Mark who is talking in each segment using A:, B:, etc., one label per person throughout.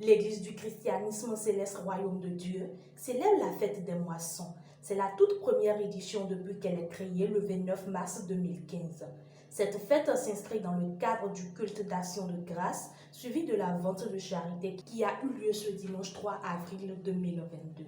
A: L'Église du christianisme céleste Royaume de Dieu célèbre la fête des moissons. C'est la toute première édition depuis qu'elle est créée le 29 mars 2015. Cette fête s'inscrit dans le cadre du culte d'action de grâce suivi de la vente de charité qui a eu lieu ce dimanche 3 avril 2022.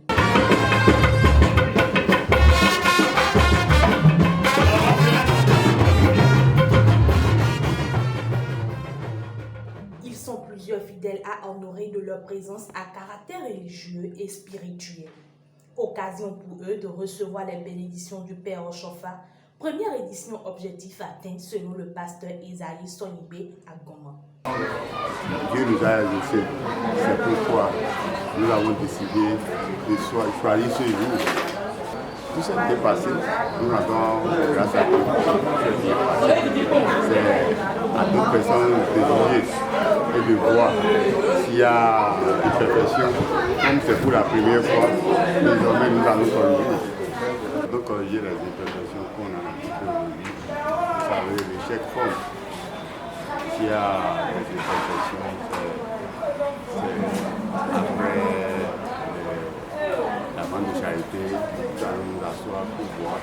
A: Ils sont plusieurs fidèles à honorer de leur présence à caractère religieux et spirituel. Occasion pour eux de recevoir les bénédictions du Père Chofa. Première édition objectif atteint selon le pasteur Isaïe Sonibé à Goma.
B: Dieu nous a exaucés. C'est pourquoi nous avons décidé de choisir ce jour. Tout ce qui est passé, nous rendons grâce à Dieu. C'est à toute personne de juger et de voir s'il y a des perfections. Comme c'est pour la première fois, désormais nous allons corriger. Nous allons corriger les imperfections qu'on a un petit peu aujourd'hui. Vous savez, l'échec forme. S'il y a des imperfections, c'est après la vente de charité, nous allons nous asseoir pour voir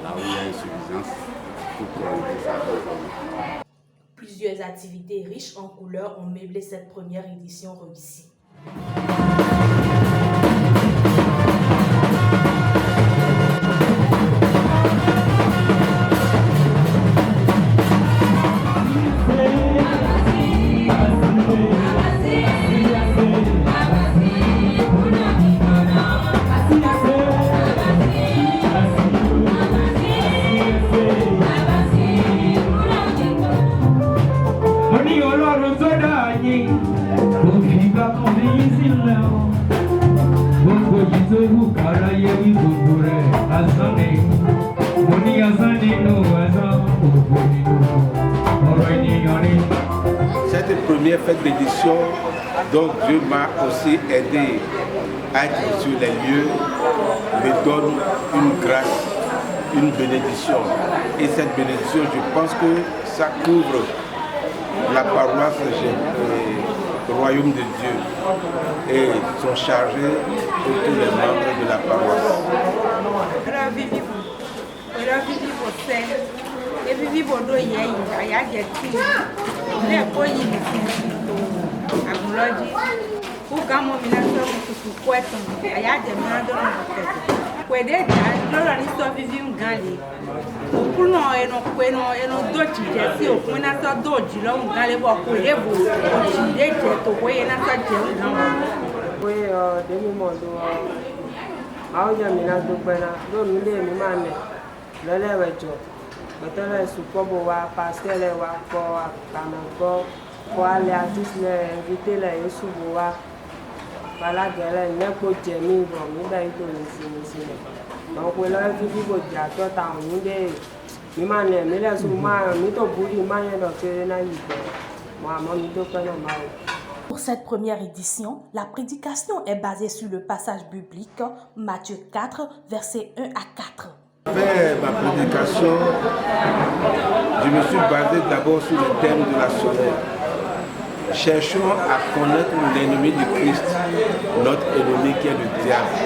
B: là où il y a insuffisance pour corriger ça.
A: Plusieurs activités riches en couleurs ont meublé cette première édition réussie.
C: Cette première fête d'édition, donc Dieu m'a aussi aidé à être sur les lieux, me donne une grâce, une bénédiction. Et cette bénédiction, je pense que ça couvre la paroisse du Royaume de Dieu et sont chargés pour tous les membres de la paroisse.
D: Maintenant, je suis voir pasteur, pour aller à tous les invités, les sous-bois. Voilà, il n'y a pas de génie, il y a donc, on a vu que il y a tout le temps, il y a
A: Pour cette première édition, la prédication est basée sur le passage biblique Matthieu 4, versets 1 à 4.
C: Après ma prédication, je me suis basé d'abord sur le thème de la semaine. Cherchons à connaître l'ennemi du Christ, notre ennemi qui est le diable.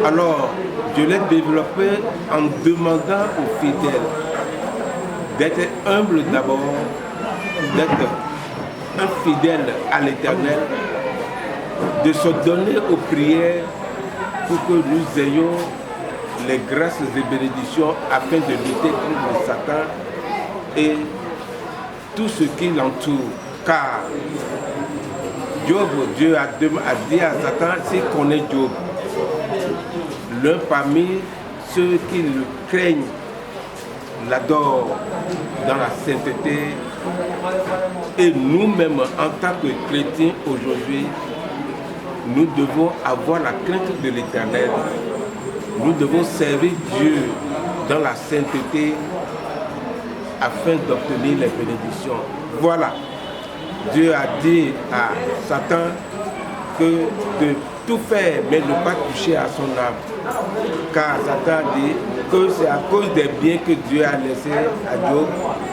C: Alors, je l'ai développé en demandant aux fidèles d'être humbles d'abord, d'être un fidèle à l'Éternel, de se donner aux prières pour que nous ayons les grâces et bénédictions afin de lutter contre Satan et tout ce qui l'entoure. Car Job, Dieu a dit à Satan, s'il connaît Job, l'un parmi ceux qui le craignent l'adorent dans la sainteté. Et nous-mêmes, en tant que chrétiens aujourd'hui, nous devons avoir la crainte de l'Éternel. Nous devons servir Dieu dans la sainteté afin d'obtenir les bénédictions. Voilà. Dieu a dit à Satan que de tout faire, mais ne pas toucher à son âme. Car Satan dit que c'est à cause des biens que Dieu a laissés à Job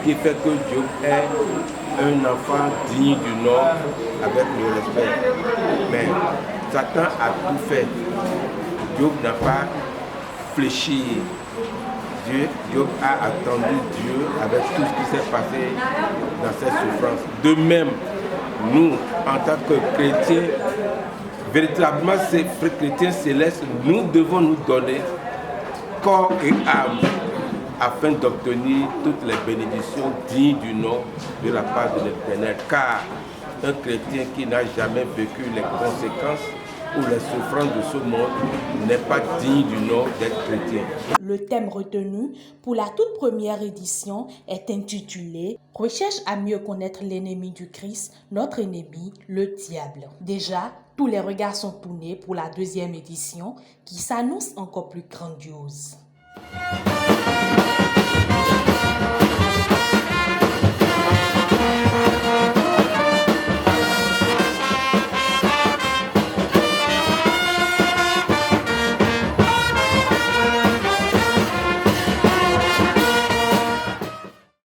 C: qui fait que Job est un enfant digne du nom avec le respect. Mais Satan a tout fait. Job n'a pas fléchi. Job a attendu Dieu avec tout ce qui s'est passé dans cette souffrance. De même, nous, en tant que chrétiens, véritablement ces chrétiens célestes, nous devons nous donner corps et âme afin d'obtenir toutes les bénédictions dignes du nom de la part de l'Éternel. Car un chrétien qui n'a jamais vécu les conséquences ou les souffrances de ce monde n'est pas digne du nom d'être chrétien.
A: Le thème retenu pour la toute première édition est intitulé « Recherche à mieux connaître l'ennemi du Christ, notre ennemi, le diable ». Déjà, tous les regards sont tournés pour la deuxième édition qui s'annonce encore plus grandiose.